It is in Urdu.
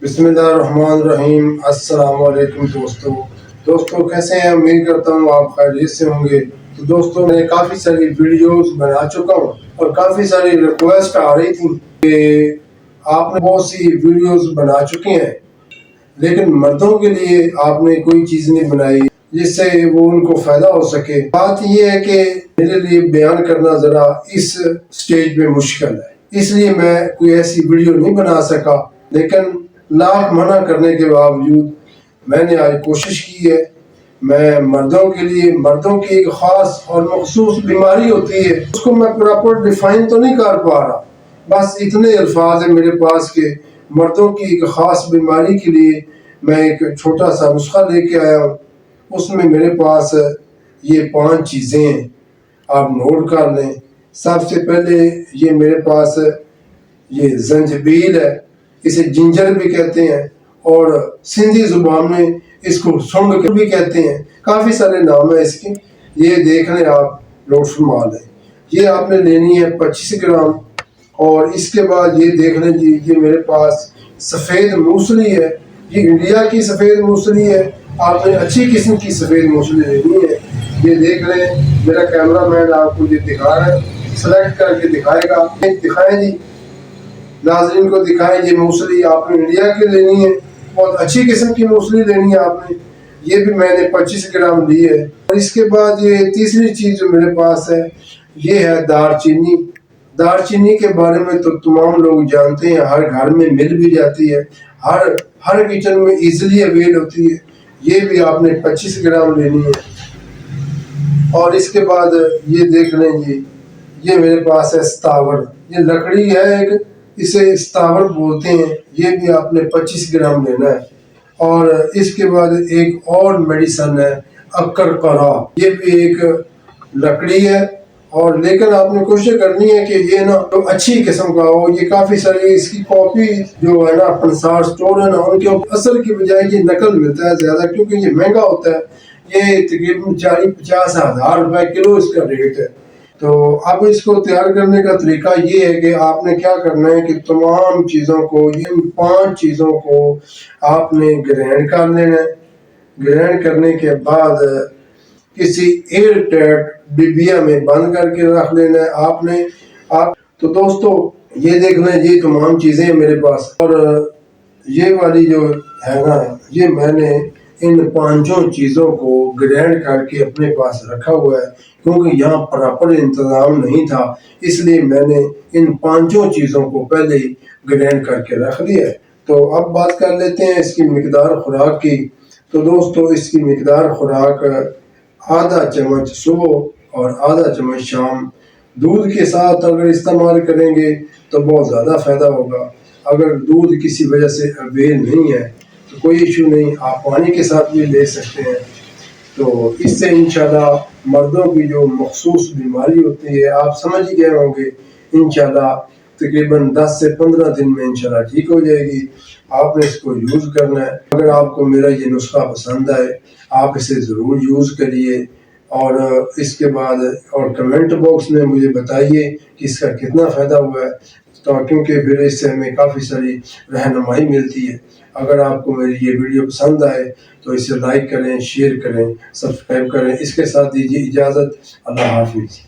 بسم اللہ الرحمن الرحیم۔ السلام علیکم دوستو کیسے ہیں؟ امید کرتا ہوں آپ خیریت سے ہوں گے۔ تو دوستو میں کافی ساری ویڈیوز بنا چکا ہوں اور کافی ساری ریکویسٹ آ رہی تھی کہ آپ نے بہت سی ویڈیوز بنا چکے ہیں لیکن مردوں کے لیے آپ نے کوئی چیز نہیں بنائی جس سے وہ ان کو فائدہ ہو سکے۔ بات یہ ہے کہ میرے لیے بیان کرنا ذرا اس سٹیج پہ مشکل ہے، اس لیے میں کوئی ایسی ویڈیو نہیں بنا سکا، لیکن لاکھ منع کرنے کے باوجود میں نے آج کوشش کی ہے۔ میں مردوں کے لیے، مردوں کی ایک خاص اور مخصوص بیماری ہوتی ہے، اس کو میں پراپر ڈیفائن تو نہیں کر پا رہا، بس اتنے الفاظ ہیں میرے پاس کہ مردوں کی ایک خاص بیماری کے لیے میں ایک چھوٹا سا نسخہ لے کے آیا ہوں۔ اس میں میرے پاس یہ 5 چیزیں ہیں، آپ نوٹ کر لیں۔ سب سے پہلے یہ میرے پاس یہ زنجبیل ہے، اسے جنجر بھی کہتے ہیں اور سندھی زبان میں اس کو سونگ بھی کہتے ہیں، کافی سارے نام ہیں اس کے، یہ دیکھ لیں آپ، نوٹ فرما لیں۔ یہ آپ نے لینی ہے 25 گرام۔ اور اس کے بعد یہ دیکھ لیں جی، یہ میرے پاس سفید موسلی ہے، یہ انڈیا کی سفید موسلی ہے، آپ نے اچھی قسم کی سفید موسلی لینی ہے۔ یہ دیکھ لیں، میرا کیمرہ مین آپ کو یہ دکھا رہا ہے، سلیکٹ کر کے دکھائے گا، دکھائیں جی، ناظرین کو دکھائیں۔ یہ موسلی آپ نے انڈیا کی لینی ہے، بہت اچھی قسم کی موسلی لینی ہے آپ نے، یہ بھی میں نے 25 گرام لی ہے۔ اور اس کے بعد یہ تیسری چیز جو میرے پاس ہے یہ ہے دار چینی۔ دار چینی کے بارے میں تو تمام لوگ جانتے ہیں، ہر گھر میں مل بھی جاتی ہے، ہر کچن میں ایزیلی اویل ہوتی ہے، یہ بھی آپ نے 25 گرام لینی ہے۔ اور اس کے بعد یہ دیکھ لیں جی، یہ میرے پاس ہے ستاور، یہ لکڑی ہے ایک، اسے ستاور بولتے ہیں، یہ بھی آپ نے 25 گرام لینا ہے۔ اور اس کے بعد ایک اور میڈیسن ہے اکر قرا، یہ بھی ایک لکڑی ہے، اور لیکن آپ نے کوشش کرنی ہے کہ یہ نا اچھی قسم کا ہو۔ یہ کافی ساری اس کی کاپی جو ہے نا پنسار سٹور ہے نا، ان کے اصل کی بجائے یہ نقل ملتا ہے زیادہ، کیونکہ یہ مہنگا ہوتا ہے، یہ تقریباً 40-50 ہزار روپے کلو اس کا ریٹ ہے۔ تو اب اس کو تیار کرنے کا طریقہ یہ ہے کہ آپ نے کیا کرنا ہے کہ تمام چیزوں کو، یہ 5 چیزوں کو آپ نے گرینڈ کر لینا ہے۔ گرینڈ کرنے کے بعد کسی ایئر ٹائٹ ڈبیا میں بند کر کے رکھ لینا ہے آپ نے۔ تو دوستو یہ دیکھ لیں، یہ تمام چیزیں میرے پاس، اور یہ والی جو ہے نا، یہ میں نے ان 5 چیزوں کو گرینڈ کر کے اپنے پاس رکھا ہوا ہے، کیونکہ یہاں پراپر انتظام نہیں تھا، اس لیے میں نے ان 5 چیزوں کو پہلے ہی گرینڈ کر کے رکھ دیا ہے۔ تو اب بات کر لیتے ہیں اس کی مقدار خوراک کی۔ تو دوستو اس کی مقدار خوراک آدھا چمچ صبح اور آدھا چمچ شام، دودھ کے ساتھ اگر استعمال کریں گے تو بہت زیادہ فائدہ ہوگا۔ اگر دودھ کسی وجہ سے اویل نہیں ہے تو کوئی ایشو نہیں، آپ پانی کے ساتھ بھی لے سکتے ہیں۔ تو اس سے انشاءاللہ مردوں کی جو مخصوص بیماری ہوتی ہے، آپ سمجھ ہی گئے ہوں گے، انشاءاللہ تقریباً 10 سے 15 دن میں انشاءاللہ ٹھیک ہو جائے گی۔ آپ نے اس کو یوز کرنا ہے۔ اگر آپ کو میرا یہ نسخہ پسند آئے، آپ اسے ضرور یوز کریے، اور اس کے بعد اور کمنٹ باکس میں مجھے بتائیے کہ اس کا کتنا فائدہ ہوا ہے، کیونکہ پھر اس سے ہمیں کافی ساری رہنمائی ملتی ہے۔ اگر آپ کو میری یہ ویڈیو پسند آئے تو اسے لائک کریں، شیئر کریں، سبسکرائب کریں۔ اس کے ساتھ دیجیے اجازت، اللہ حافظ۔